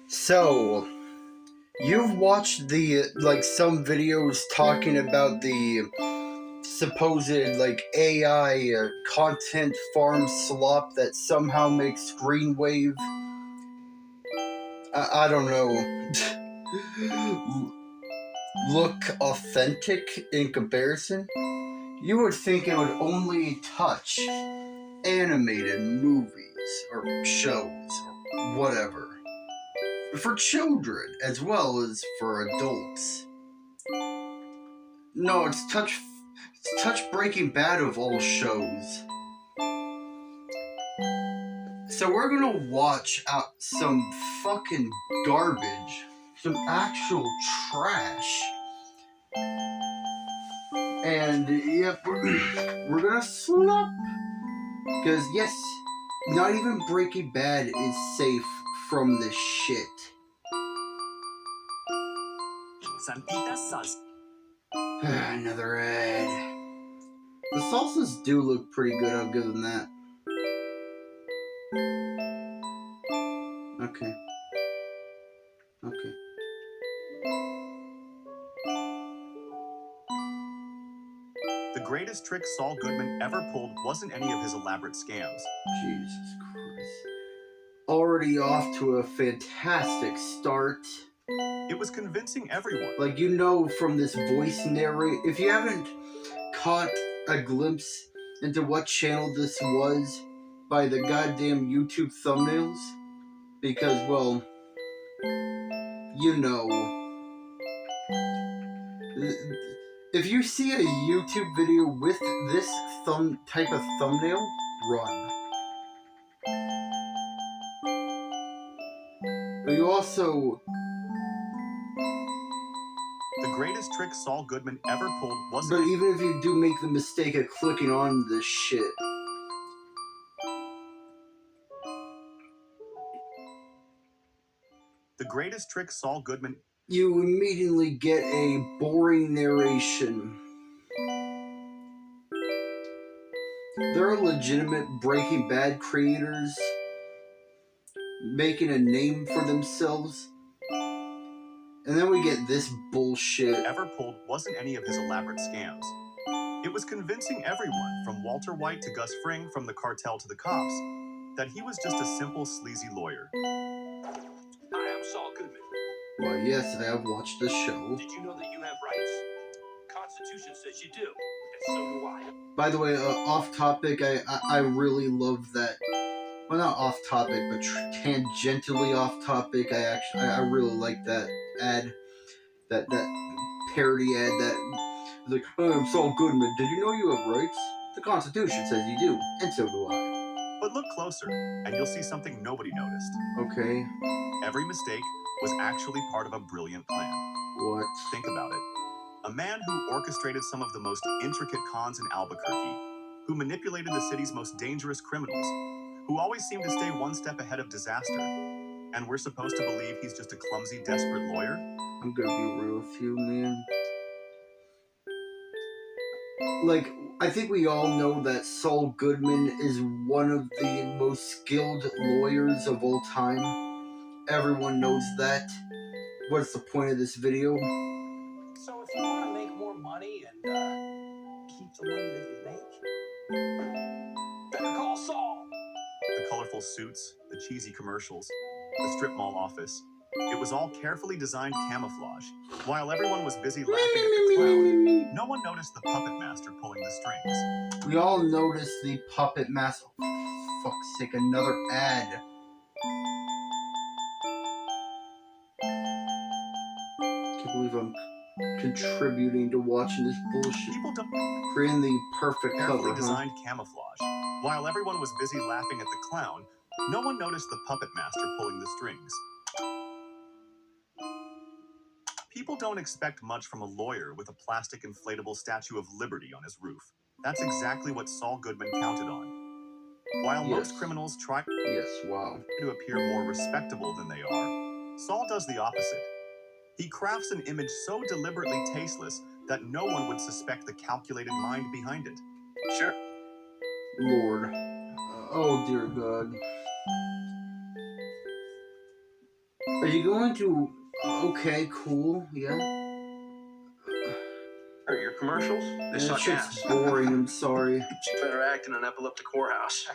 So, you've watched some videos talking about the supposed, AI content farm slop that somehow makes Screenwave, I don't know, look authentic in comparison? You would think it would only touch animated movies or shows or whatever. For children as well as for adults. No, it's touch Breaking Bad of all shows. So we're gonna watch out some fucking garbage, some actual trash, and yep, we're gonna slop. Because yes, not even Breaking Bad is safe from this shit. Another ad. The salsas do look pretty good, I'll give them that. Okay. The greatest trick Saul Goodman ever pulled wasn't any of his elaborate scams. Jesus Christ. Already off to a fantastic start. It was convincing everyone. Like, you know, from this voice narrate, if you haven't caught a glimpse into what channel this was by the goddamn YouTube thumbnails, because, well, you know, if you see a YouTube video with this type of thumbnail, run. But you also... The greatest trick Saul Goodman ever pulled wasn't... But even if you do make the mistake of clicking on this shit, the greatest trick Saul Goodman... you immediately get a boring narration. There are legitimate Breaking Bad creators making a name for themselves. And then we get this bullshit. Ever pulled wasn't any of his elaborate scams. It was convincing everyone, from Walter White to Gus Fring, from the cartel to the cops, that he was just a simple, sleazy lawyer. Hi, I'm Saul Goodman. Well, yes, I have watched the show. Did you know that you have rights? The Constitution says you do, and so do I. By the way, off topic, I really love that. Well, not off topic, but tangentially off topic. I really like that ad, that parody ad that was like, "Hi, I'm Saul Goodman. Did you know you have rights? The Constitution says you do, and so do I." But look closer, and you'll see something nobody noticed. Okay. Every mistake was actually part of a brilliant plan. What? Think about it. A man who orchestrated some of the most intricate cons in Albuquerque, who manipulated the city's most dangerous criminals, who always seemed to stay one step ahead of disaster, and we're supposed to believe he's just a clumsy, desperate lawyer? I'm gonna be real with you, man. Like, I think we all know that Saul Goodman is one of the most skilled lawyers of all time. Everyone knows that. What's the point of this video? So if you want to make more money and keep the money that you make, better call Saul. The colorful suits, the cheesy commercials, the strip mall office. It was all carefully designed camouflage. While everyone was busy laughing at the clown, no one noticed the puppet master pulling the strings. We all noticed the puppet master. Oh, for fuck's sake, another ad. Can't believe I'm contributing to watching this bullshit. People don't Creating the perfect carefully cover, designed camouflage. While everyone was busy laughing at the clown, no one noticed the puppet master pulling the strings. People don't expect much from a lawyer with a plastic inflatable Statue of Liberty on his roof. That's exactly what Saul Goodman counted on. While most criminals try to appear more respectable than they are, Saul does the opposite. He crafts an image so deliberately tasteless that no one would suspect the calculated mind behind it. Sure. Lord. Oh, dear God. Are you going to... Okay, cool, yeah. Are your commercials? They suck shit's ass. boring, I'm sorry. She better act in an epileptic whorehouse.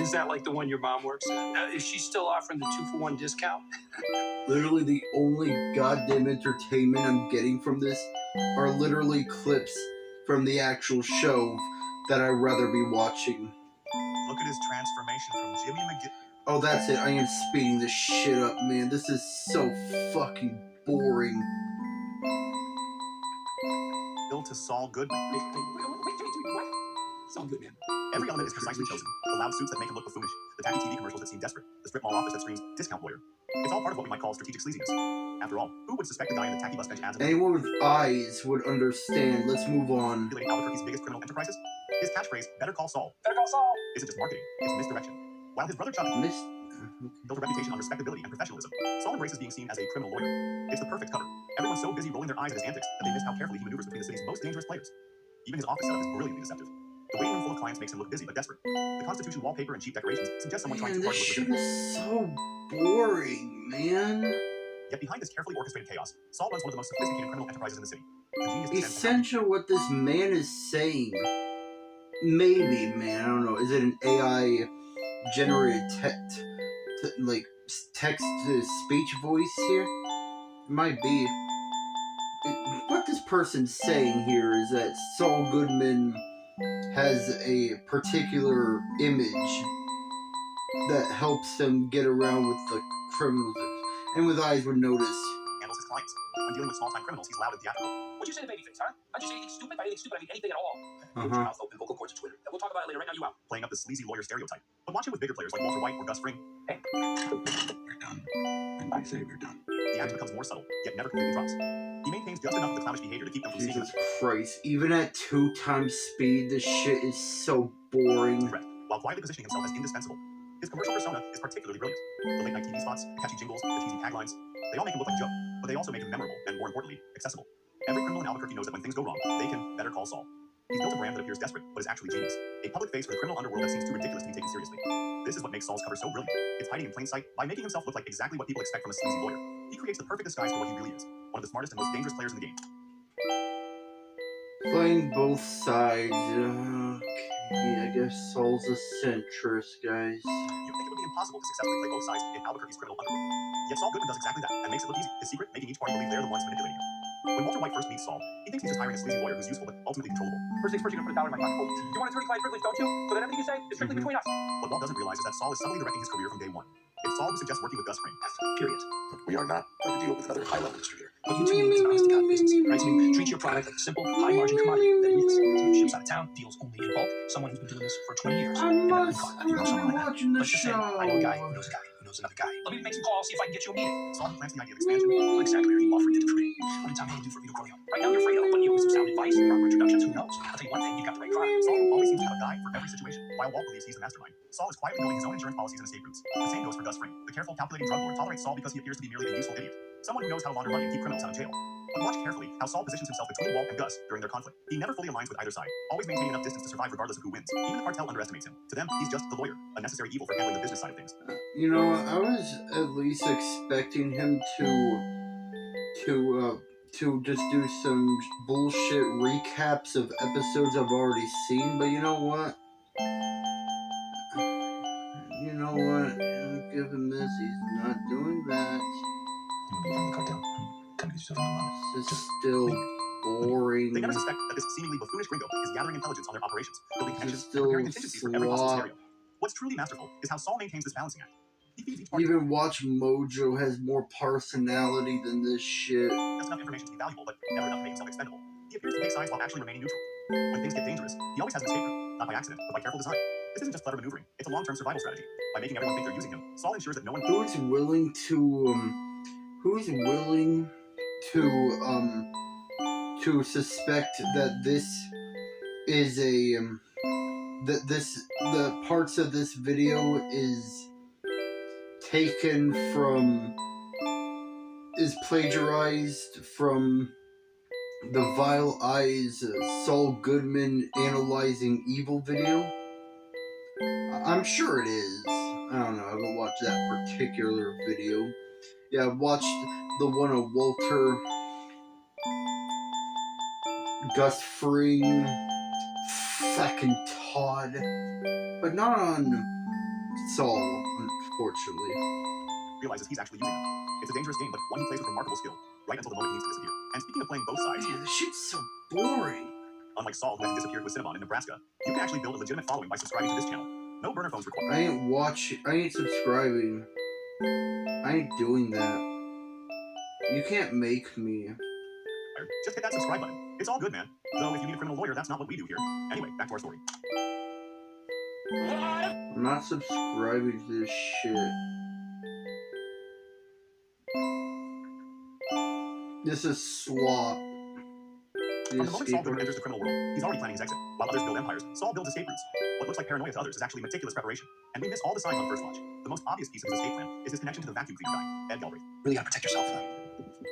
Is that like the one your mom works at? Is she still offering the 2-for-1 discount? Literally the only goddamn entertainment I'm getting from this are literally clips from the actual show that I'd rather be watching. Look at his transformation from Jimmy McGill. Oh, that's it. I am speeding this shit up, man. This is so fucking boring. To Saul Goodman. Wait, what? Saul Goodman. Every element is precisely chosen. The loud suits that make him look buffoonish, the tacky TV commercials that seem desperate, the strip mall office that screams discount lawyer. It's all part of what we might call strategic sleaziness. After all, who would suspect the guy in the tacky bus bench ads? Anyone with eyes would understand. Let's move on. Albuquerque's biggest criminal enterprises? His catchphrase, better call Saul. Better call Saul. Isn't just marketing, it's misdirection. While his brother Chuck built a reputation on respectability and professionalism, Saul embraces being seen as a criminal lawyer. It's the perfect cover. Everyone's so busy rolling their eyes at his antics that they miss how carefully he maneuvers between the city's most dangerous players. Even his office setup is brilliantly deceptive. The waiting room full of clients makes him look busy but desperate. The Constitution wallpaper and cheap decorations suggest someone trying to this shit is so boring, man. Yet behind this carefully orchestrated chaos, Saul runs one of the most sophisticated criminal enterprises in the city. Essential what this man is saying. Maybe, man, I don't know. Is it an AI generated text to speech voice here? It might be. What this person's saying here is that Saul Goodman has a particular image that helps him get around with the criminals. And with eyes would notice. Handles his clients. When dealing with small-time criminals, he's loud and theatrical. What'd you say to babyface, huh? How'd you say anything stupid? By anything stupid, I mean anything at all. Put your mouth open, vocal cords are Twitter. We'll talk about it later. Right now, you out. Playing up the sleazy lawyer stereotype. But watch him with bigger players like Walter White or Gus Fring. Hey, we're done. And I say we're done. The act becomes more subtle, yet never completely drops. He maintains just enough of the clownish behavior to keep them from seeing him. Jesus Christ. Even at 2 times speed, this shit is so boring. While quietly positioning himself as indispensable. His commercial persona is particularly brilliant. The late-night TV spots, the catchy jingles, the cheesy taglines, they all make him look like a joke, but they also make him memorable and, more importantly, accessible. Every criminal in Albuquerque knows that when things go wrong, they can better call Saul. He's built a brand that appears desperate, but is actually genius. A public face for the criminal underworld that seems too ridiculous to be taken seriously. This is what makes Saul's cover so brilliant. It's hiding in plain sight by making himself look like exactly what people expect from a sleazy lawyer. He creates the perfect disguise for what he really is. One of the smartest and most dangerous players in the game. Playing both sides. Okay, I guess Saul's a centrist, guys. You'd think it would be impossible to successfully play both sides in Albuquerque's criminal underworld. Yet Saul Goodman does exactly that, and makes it look easy. His secret, making each party believe they're the ones manipulating him. When Walter White first meets Saul, he thinks he's just hiring a sleazy lawyer who's useful but ultimately controllable. First things first, you're gonna put $1 in my pocket. You want attorney-client privilege, don't you? So then everything you say is strictly between us. What Walt doesn't realize is that Saul is subtly directing his career from day one. It's Saul who suggests working with Gus Fring. Period. We are not going to deal with another high-level distributor. What you two need is an honest-to-God business. Right? So treat your product like a simple, high-margin commodity that it is. Someone who ships out of town, deals only in bulk. Someone who's been doing this for 20 years. I'm watching the show. I know a guy who knows a guy who knows another guy. Let me make some calls, see if I can get you a meeting. Saul plants the idea of expansion. What exactly are you offering to do for me? What did Tom Haney do for Vito Corleone? Right now, you're afraid of it, but you with some sound advice, proper introductions, who knows? I'll tell you one thing, you've got the right crime. Saul always seems to have a guy for every situation. While Walt believes he's the mastermind, Saul is quietly building his own insurance policies and escape routes. The same goes for Gus Fring. The careful, calculating drug lord tolerates Saul because he appears to be merely a useful idiot. Someone who knows how to launder money and keep criminals out of jail. But watch carefully how Saul positions himself between Walt and Gus during their conflict. He never fully aligns with either side, always maintaining enough distance to survive regardless of who wins. Even the cartel underestimates him. To them, he's just the lawyer, a necessary evil for handling the business side of things. You know, I was at least expecting him to just do some bullshit recaps of episodes I've already seen, but you know what? I'll give him this. He's not doing that. This is still boring. They never suspect that this seemingly buffoonish gringo is gathering intelligence on their operations, building connections, Still preparing contingencies for every possible scenario. What's truly masterful is how Saul maintains this balancing act. He feeds each party. Even Watch Mojo has more personality than this shit. That's enough information to be valuable, but never enough to make himself expendable. He appears to take sides while actually remaining neutral. When things get dangerous, he always has an escape route, not by accident, but by careful design. This isn't just clever maneuvering, it's a long-term survival strategy. By making everyone think they're using him, Saul ensures that no one... Who's willing to suspect that this is the parts of this video is plagiarized from the Vile Eyes Saul Goodman Analyzing Evil video? I'm sure it is. I don't know, I haven't watched that particular video. Yeah, I watched the one of Walter, Gus Fring, fucking Todd, but not on Saul, unfortunately. Realizes he's actually using them. It's a dangerous game, but one he plays with remarkable skill, right until the moment he needs to disappear. And speaking of playing both sides, Man, this shit's so boring. Unlike Saul, who had to disappear to a Cinnabon in Nebraska, you can actually build a legitimate following by subscribing to this channel. No burner phones required. I ain't subscribing. I ain't doing that. You can't make me. Just hit that subscribe button. It's all good, man. Though if you need a criminal lawyer, that's not what we do here. Anyway, back to our story. I'm not subscribing to this shit. This is slop. From the moment Saul Goodman enters the criminal world, he's already planning his exit. While others build empires, Saul builds escape routes. What looks like paranoia to others is actually meticulous preparation. And we miss all the signs on first watch. The most obvious piece of his escape plan is his connection to the vacuum cleaner guy, Ed Galbraith. Really gotta protect yourself.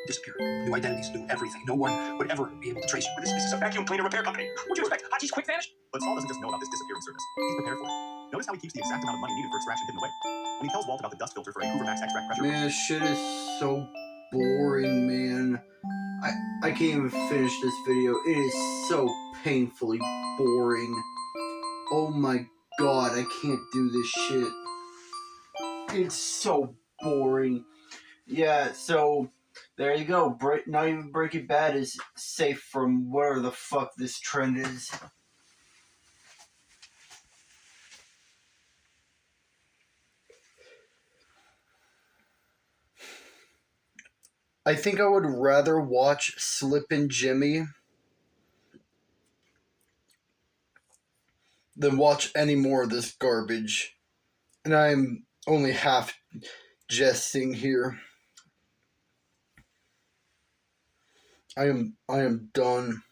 Disappear. New identities, new everything. No one would ever be able to trace you. But this is a vacuum cleaner repair company. What'd you expect? Hachi's quick vanish? But Saul doesn't just know about this disappearance service. He's prepared for it. Notice how he keeps the exact amount of money needed for extraction hidden away. When he tells Walt about the dust filter for a Hoover Max extract pressure. Man, this shit is so boring, man. I can't even finish this video. It is so painfully boring. Oh my god, I can't do this shit. It's so boring. Yeah, so there you go. Not even Breaking Bad is safe from whatever the fuck this trend is. I think I would rather watch Slippin' Jimmy than watch any more of this garbage. And I'm only half jesting here. I am done.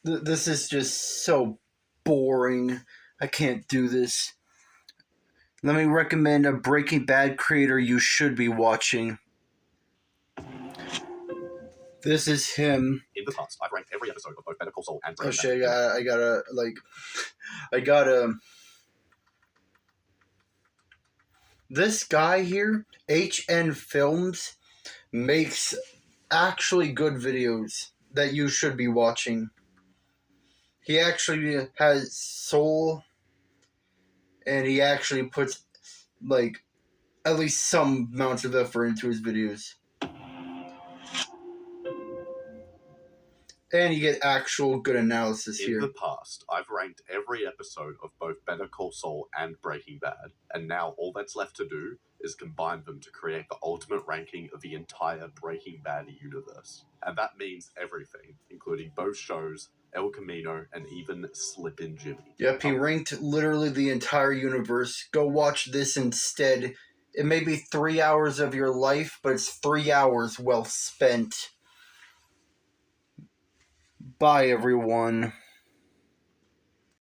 This is just so boring. I can't do this. Let me recommend a Breaking Bad creator you should be watching. This is him. In the past, I've ranked every episode of both Better Call Saul and Oh Breaking shit, Bad. I gotta this guy here, HN Films, makes actually good videos that you should be watching. He actually has soul, and he actually puts, like, at least some amounts of effort into his videos. And you get actual good analysis here. In the past, I've ranked every episode of both Better Call Saul and Breaking Bad, and now all that's left to do is combine them to create the ultimate ranking of the entire Breaking Bad universe. And that means everything, including both shows, El Camino, and even Slippin' Jimmy. Yep, he ranked literally the entire universe. Go watch this instead. It may be 3 hours of your life, but it's 3 hours well spent. Bye, everyone.